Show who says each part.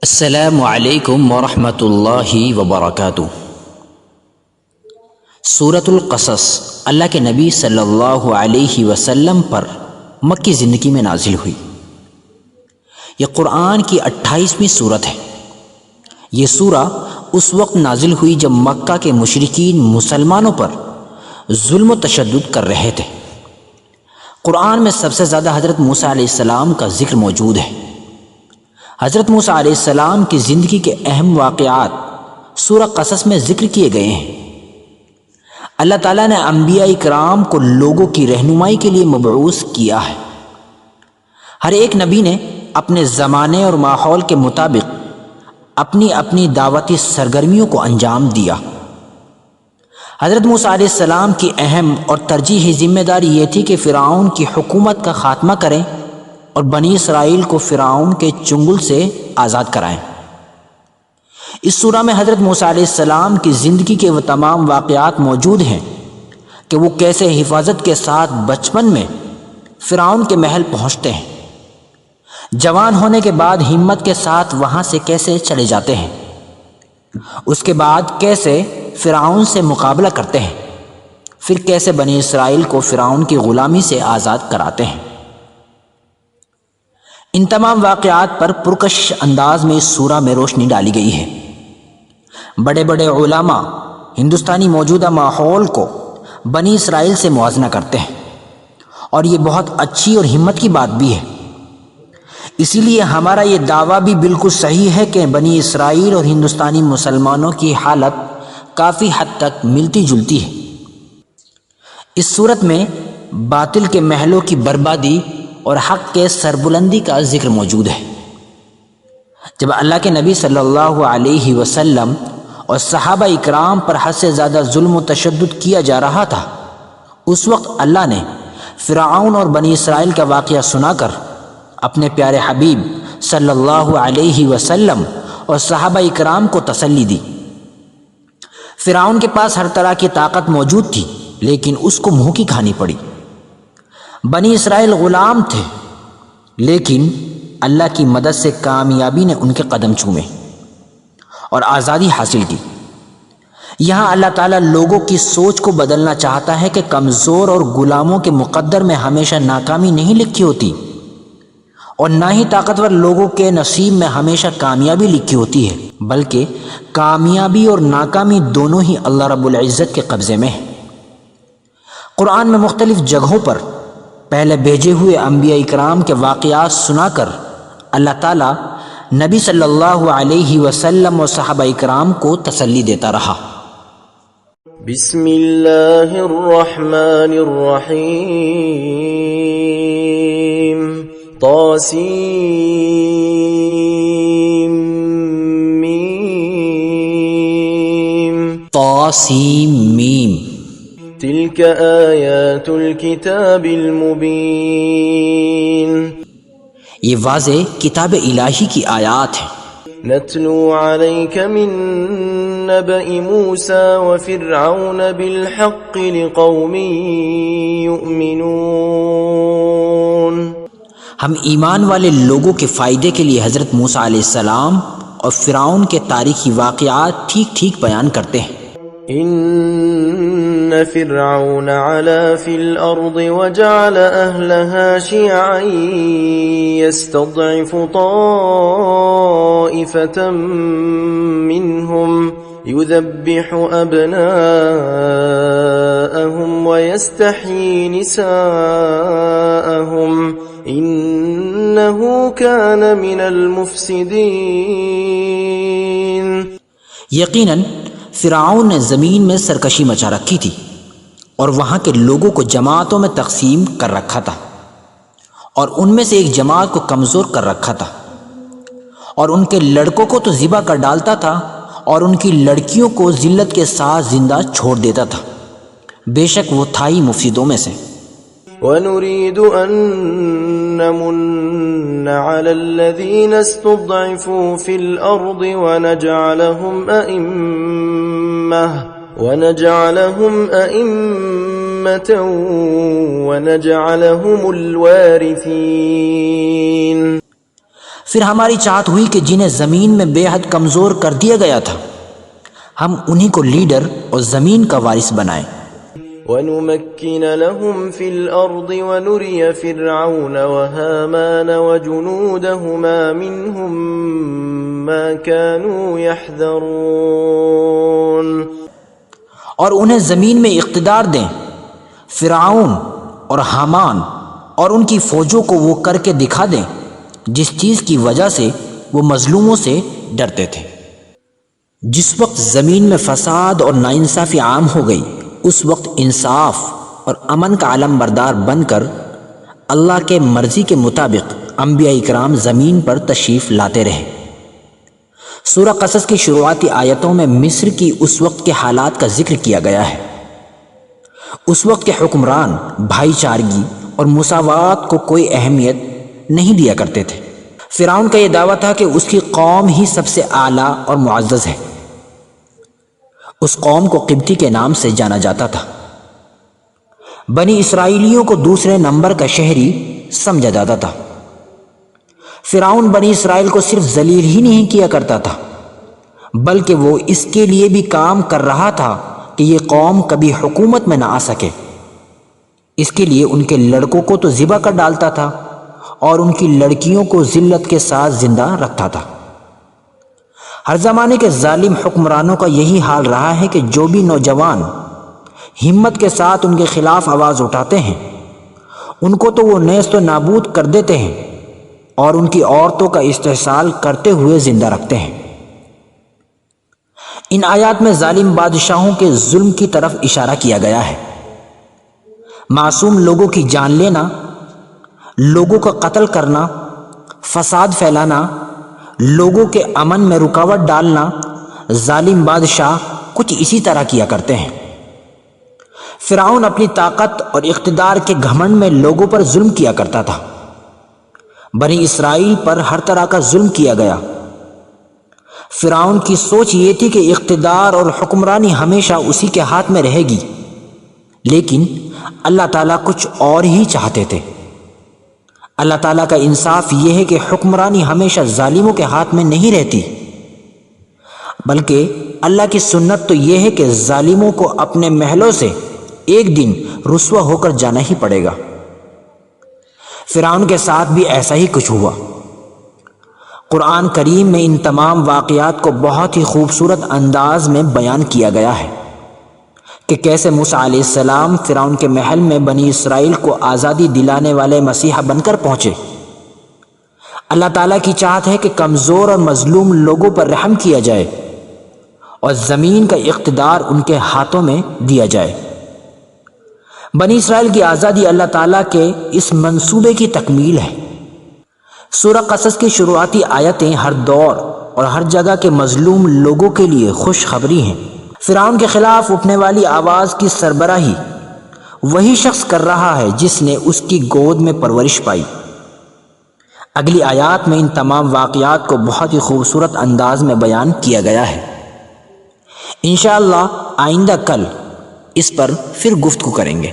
Speaker 1: السلام علیکم ورحمۃ اللہ وبرکاتہ۔ سورۃ القصص اللہ کے نبی صلی اللہ علیہ وسلم پر مکی زندگی میں نازل ہوئی۔ یہ قرآن کی 28ویں سورت ہے۔ یہ سورہ اس وقت نازل ہوئی جب مکہ کے مشرکین مسلمانوں پر ظلم و تشدد کر رہے تھے۔ قرآن میں سب سے زیادہ حضرت موسیٰ علیہ السلام کا ذکر موجود ہے۔ حضرت موسیٰ علیہ السلام کی زندگی کے اہم واقعات سورہ قصص میں ذکر کیے گئے ہیں۔ اللہ تعالیٰ نے انبیاء کرام کو لوگوں کی رہنمائی کے لیے مبعوث کیا ہے۔ ہر ایک نبی نے اپنے زمانے اور ماحول کے مطابق اپنی اپنی دعوتی سرگرمیوں کو انجام دیا۔ حضرت موسیٰ علیہ السلام کی اہم اور ترجیحی ذمہ داری یہ تھی کہ فرعون کی حکومت کا خاتمہ کریں اور بنی اسرائیل کو فرعون کے چنگل سے آزاد کرائیں۔ اس سورہ میں حضرت موسیٰ علیہ السلام کی زندگی کے وہ تمام واقعات موجود ہیں کہ وہ کیسے حفاظت کے ساتھ بچپن میں فرعون کے محل پہنچتے ہیں، جوان ہونے کے بعد ہمت کے ساتھ وہاں سے کیسے چلے جاتے ہیں، اس کے بعد کیسے فرعون سے مقابلہ کرتے ہیں، پھر کیسے بنی اسرائیل کو فرعون کی غلامی سے آزاد کراتے ہیں۔ ان تمام واقعات پر پرکشش انداز میں اس سورہ میں روشنی ڈالی گئی ہے۔ بڑے بڑے علماء ہندوستانی موجودہ ماحول کو بنی اسرائیل سے موازنہ کرتے ہیں، اور یہ بہت اچھی اور ہمت کی بات بھی ہے۔ اسی لیے ہمارا یہ دعویٰ بھی بالکل صحیح ہے کہ بنی اسرائیل اور ہندوستانی مسلمانوں کی حالت کافی حد تک ملتی جلتی ہے۔ اس صورت میں باطل کے محلوں کی بربادی اور حق کے سربلندی کا ذکر موجود ہے۔ جب اللہ کے نبی صلی اللہ علیہ وسلم اور صحابہ اکرام پر حد سے زیادہ ظلم و تشدد کیا جا رہا تھا، اس وقت اللہ نے فرعون اور بنی اسرائیل کا واقعہ سنا کر اپنے پیارے حبیب صلی اللہ علیہ وسلم اور صحابہ اکرام کو تسلی دی۔ فرعون کے پاس ہر طرح کی طاقت موجود تھی، لیکن اس کو منہ کی کھانی پڑی۔ بنی اسرائیل غلام تھے، لیکن اللہ کی مدد سے کامیابی نے ان کے قدم چومے اور آزادی حاصل کی۔ یہاں اللہ تعالیٰ لوگوں کی سوچ کو بدلنا چاہتا ہے کہ کمزور اور غلاموں کے مقدر میں ہمیشہ ناکامی نہیں لکھی ہوتی، اور نہ ہی طاقتور لوگوں کے نصیب میں ہمیشہ کامیابی لکھی ہوتی ہے، بلکہ کامیابی اور ناکامی دونوں ہی اللہ رب العزت کے قبضے میں ہے۔ قرآن میں مختلف جگہوں پر پہلے بھیجے ہوئے انبیاء اکرام کے واقعات سنا کر اللہ تعالیٰ نبی صلی اللہ علیہ وسلم اور صحابہ اکرام کو تسلی دیتا رہا۔
Speaker 2: بسم اللہ الرحمن الرحیم۔ طاسیم
Speaker 1: طاسیم میم۔
Speaker 2: تلك آیات الکتاب المبین۔
Speaker 1: یہ واضح کتاب الہی کی آیات ہیں۔
Speaker 2: نتلو علیک من نبأ موسیٰ وفرعون بالحق لقوم یؤمنون۔
Speaker 1: ہم ایمان والے لوگوں کے فائدے کے لیے حضرت موسیٰ علیہ السلام اور فرعون کے تاریخی واقعات ٹھیک ٹھیک بیان کرتے ہیں۔
Speaker 2: ان فرعون علا فی الارض وجعل اہلها شیعا یستضعف طائفة منهم یذبح ابناءهم ویستحیی نساءهم انه كان من المفسدین۔
Speaker 1: یقیناً فرعون نے زمین میں سرکشی مچا رکھی تھی اور وہاں کے لوگوں کو جماعتوں میں تقسیم کر رکھا تھا، اور ان میں سے ایک جماعت کو کمزور کر رکھا تھا، اور ان کے لڑکوں کو تو ذبح کر ڈالتا تھا اور ان کی لڑکیوں کو ذلت کے ساتھ زندہ چھوڑ دیتا تھا۔ بے شک وہ تھا ہی مفسدوں میں سے۔
Speaker 2: وَنُرِيدُ أَن نَّمُنَّ عَلَى الَّذِينَ اسْتُضْعِفُوا فِي الْأَرْضِ وَنَجْعَلَهُمْ أَئِمَّةً وَنَجْعَلَهُمُ الْوَارِثِينَ۔
Speaker 1: پھر ہماری چاہت ہوئی کہ جنہیں زمین میں بے حد کمزور کر دیا گیا تھا ہم انہی کو لیڈر اور زمین کا وارث بنائیں،
Speaker 2: ونمكن لهم في الأرض ونري فرعون وهامان وجنودهما منهم ما كانوا يحذرون،
Speaker 1: اور انہیں زمین میں اقتدار دیں، فرعون اور حامان اور ان کی فوجوں کو وہ کر کے دکھا دیں جس چیز کی وجہ سے وہ مظلوموں سے ڈرتے تھے۔ جس وقت زمین میں فساد اور ناانصافی عام ہو گئی اس وقت انصاف اور امن کا علم بردار بن کر اللہ کے مرضی کے مطابق انبیاء اکرام زمین پر تشریف لاتے رہے۔ سورہ قصص کی شروعاتی آیتوں میں مصر کی اس وقت کے حالات کا ذکر کیا گیا ہے۔ اس وقت کے حکمران بھائی چارگی اور مساوات کو کوئی اہمیت نہیں دیا کرتے تھے۔ فرعون کا یہ دعویٰ تھا کہ اس کی قوم ہی سب سے اعلیٰ اور معزز ہے۔ اس قوم کو قبطی کے نام سے جانا جاتا تھا۔ بنی اسرائیلیوں کو دوسرے نمبر کا شہری سمجھا جاتا تھا۔ فرعون بنی اسرائیل کو صرف ذلیل ہی نہیں کیا کرتا تھا بلکہ وہ اس کے لیے بھی کام کر رہا تھا کہ یہ قوم کبھی حکومت میں نہ آ سکے۔ اس کے لیے ان کے لڑکوں کو تو ذبح کر ڈالتا تھا اور ان کی لڑکیوں کو ذلت کے ساتھ زندہ رکھتا تھا۔ ہر زمانے کے ظالم حکمرانوں کا یہی حال رہا ہے کہ جو بھی نوجوان ہمت کے ساتھ ان کے خلاف آواز اٹھاتے ہیں ان کو تو وہ نیست و نابود کر دیتے ہیں اور ان کی عورتوں کا استحصال کرتے ہوئے زندہ رکھتے ہیں۔ ان آیات میں ظالم بادشاہوں کے ظلم کی طرف اشارہ کیا گیا ہے۔ معصوم لوگوں کی جان لینا، لوگوں کا قتل کرنا، فساد پھیلانا، لوگوں کے امن میں رکاوٹ ڈالنا، ظالم بادشاہ کچھ اسی طرح کیا کرتے ہیں۔ فرعون اپنی طاقت اور اقتدار کے گھمنڈ میں لوگوں پر ظلم کیا کرتا تھا۔ بنی اسرائیل پر ہر طرح کا ظلم کیا گیا۔ فرعون کی سوچ یہ تھی کہ اقتدار اور حکمرانی ہمیشہ اسی کے ہاتھ میں رہے گی، لیکن اللہ تعالیٰ کچھ اور ہی چاہتے تھے۔ اللہ تعالیٰ کا انصاف یہ ہے کہ حکمرانی ہمیشہ ظالموں کے ہاتھ میں نہیں رہتی، بلکہ اللہ کی سنت تو یہ ہے کہ ظالموں کو اپنے محلوں سے ایک دن رسوا ہو کر جانا ہی پڑے گا۔ فرعون کے ساتھ بھی ایسا ہی کچھ ہوا۔ قرآن کریم میں ان تمام واقعات کو بہت ہی خوبصورت انداز میں بیان کیا گیا ہے کہ کیسے موسیٰ علیہ السلام فرعون کے محل میں بنی اسرائیل کو آزادی دلانے والے مسیحا بن کر پہنچے۔ اللہ تعالیٰ کی چاہت ہے کہ کمزور اور مظلوم لوگوں پر رحم کیا جائے اور زمین کا اقتدار ان کے ہاتھوں میں دیا جائے۔ بنی اسرائیل کی آزادی اللہ تعالیٰ کے اس منصوبے کی تکمیل ہے۔ سورہ قصص کی شروعاتی آیتیں ہر دور اور ہر جگہ کے مظلوم لوگوں کے لیے خوشخبری ہیں۔ فرعون کے خلاف اٹھنے والی آواز کی سربراہی وہی شخص کر رہا ہے جس نے اس کی گود میں پرورش پائی۔ اگلی آیات میں ان تمام واقعات کو بہت ہی خوبصورت انداز میں بیان کیا گیا ہے۔ انشاءاللہ آئندہ کل اس پر پھر گفتگو کریں گے۔